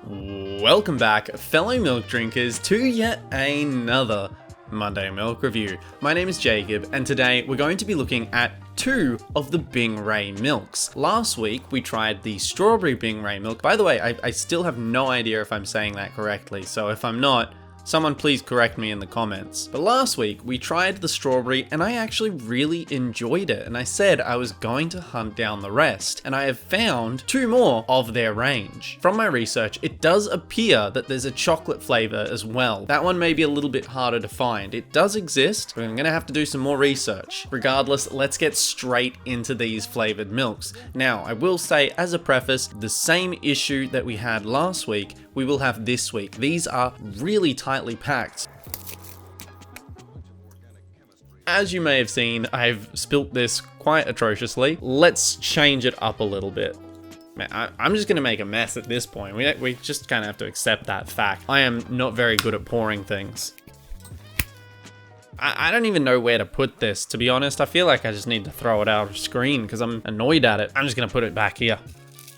Welcome back, fellow milk drinkers, to yet another Monday Milk Review. My name is Jacob, and today we're going to be looking at two of the Binggrae milks. Last week we tried the strawberry Binggrae milk. By the way, I still have no idea if I'm saying that correctly, so if I'm not, someone please correct me in the comments. But last week we tried the strawberry and I actually really enjoyed it, and I said I was going to hunt down the rest, and I have found two more of their range. From my research, it does appear that there's a chocolate flavor as well. That one may be a little bit harder to find. It does exist, but I'm gonna have to do some more research. Regardless, let's get straight into these flavored milks. Now, I will say as a preface, the same issue that we had last week we will have this week. These are really tightly packed. As you may have seen, I've spilt this quite atrociously. Let's change it up a little bit. Man, I'm just gonna make a mess at this point. We just kind of have to accept that fact. I am not very good at pouring things. I don't even know where to put this, to be honest. I feel like I just need to throw it out of screen because I'm annoyed at it. I'm just gonna put it back here.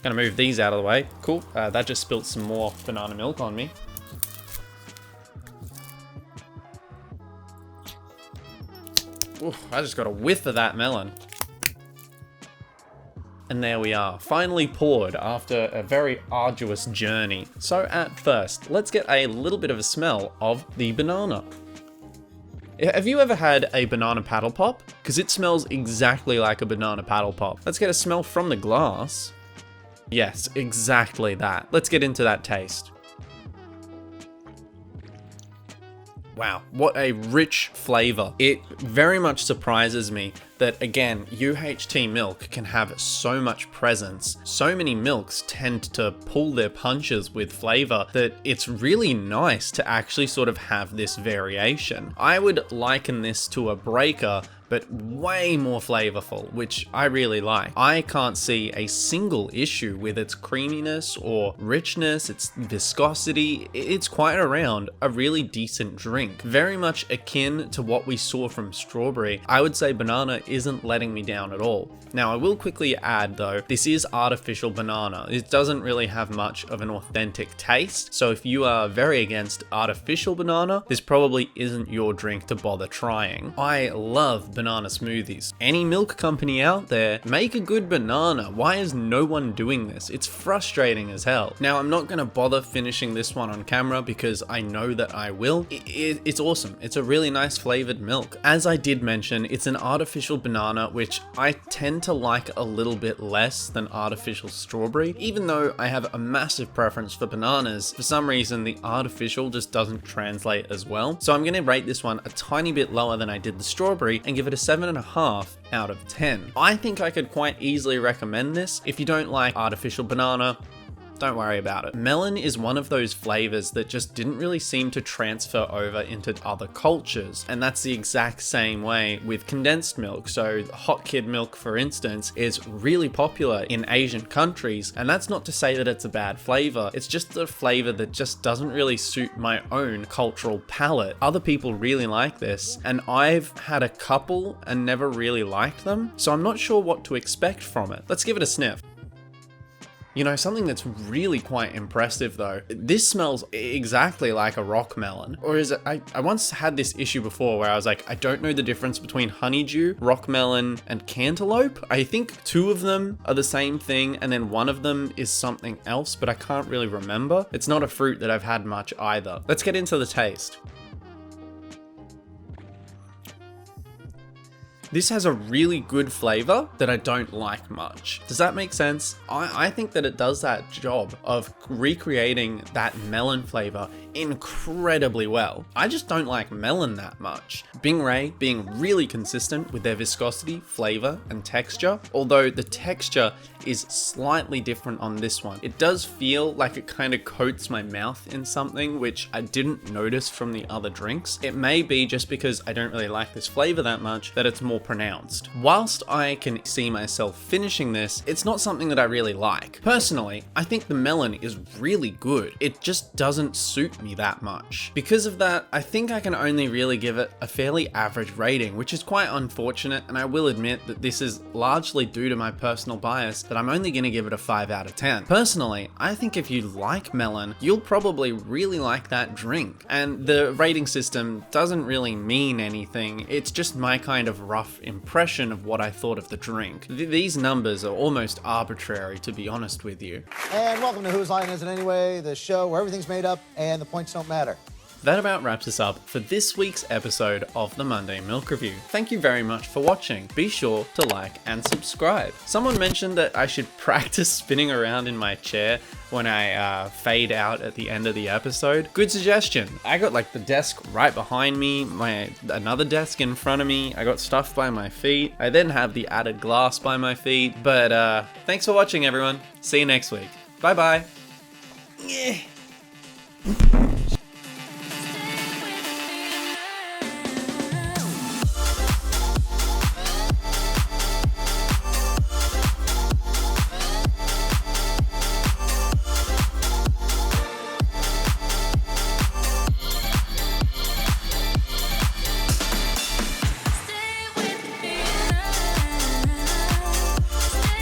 Gonna move these out of the way. Cool. That just spilt some more banana milk on me. Oof, I just got a whiff of that melon. And there we are, finally poured after a very arduous journey. So at first, let's get a little bit of a smell of the banana. Have you ever had a banana paddle pop? Because it smells exactly like a banana paddle pop. Let's get a smell from the glass. Yes, exactly that. Let's get into that taste. Wow, what a rich flavor. It very much surprises me that, again, UHT milk can have so much presence. So many milks tend to pull their punches with flavor that it's really nice to actually sort of have this variation. I would liken this to a breaker, but way more flavorful, which I really like. I can't see a single issue with its creaminess or richness, its viscosity. It's quite around a really decent drink. Very much akin to what we saw from strawberry. I would say banana isn't letting me down at all. Now, I will quickly add though, this is artificial banana. It doesn't really have much of an authentic taste. So if you are very against artificial banana, this probably isn't your drink to bother trying. I love banana smoothies. Any milk company out there, make a good banana. Why is no one doing this? It's frustrating as hell. Now, I'm not gonna bother finishing this one on camera because I know that I will. It's awesome. It's a really nice flavored milk. As I did mention, it's an artificial banana, which I tend to like a little bit less than artificial strawberry. Even though I have a massive preference for bananas, for some reason the artificial just doesn't translate as well. So I'm gonna rate this one a tiny bit lower than I did the strawberry and give it a 7.5 out of 10. I think I could quite easily recommend this. If you don't like artificial banana, don't worry about it. Melon is one of those flavors that just didn't really seem to transfer over into other cultures, and that's the exact same way with condensed milk. So hot kid milk, for instance, is really popular in Asian countries, and that's not to say that it's a bad flavor. It's just a flavor that just doesn't really suit my own cultural palate. Other people really like this, and I've had a couple and never really liked them, so I'm not sure what to expect from it. Let's give it a sniff. You know, something that's really quite impressive though, this smells exactly like a rock melon. Or is it, I once had this issue before where I was like, I don't know the difference between honeydew, rock melon, and cantaloupe. I think two of them are the same thing and then one of them is something else, but I can't really remember. It's not a fruit that I've had much either. Let's get into the taste. This has a really good flavor that I don't like much. Does that make sense? I think that it does that job of recreating that melon flavor incredibly well. I just don't like melon that much. Binggrae being really consistent with their viscosity, flavor, and texture, although the texture is slightly different on this one. It does feel like it kind of coats my mouth in something, which I didn't notice from the other drinks. It may be just because I don't really like this flavor that much, that it's more pronounced. Whilst I can see myself finishing this, it's not something that I really like. Personally, I think the melon is really good. It just doesn't suit me that much. Because of that, I think I can only really give it a fairly average rating, which is quite unfortunate, and I will admit that this is largely due to my personal bias that I'm only going to give it a 5 out of 10. Personally, I think if you like melon, you'll probably really like that drink. And the rating system doesn't really mean anything. It's just my kind of rough impression of what I thought of the drink. These numbers are almost arbitrary, to be honest with you. And welcome to Whose Line Is It Anyway, the show where everything's made up and the points don't matter. That about wraps us up for this week's episode of the Monday Milk Review. Thank you very much for watching. Be sure to like and subscribe. Someone mentioned that I should practice spinning around in my chair when I fade out at the end of the episode. Good suggestion. I got like the desk right behind me, another desk in front of me. I got stuff by my feet. I then have the added glass by my feet. But thanks for watching, everyone. See you next week. Bye bye. Yeah.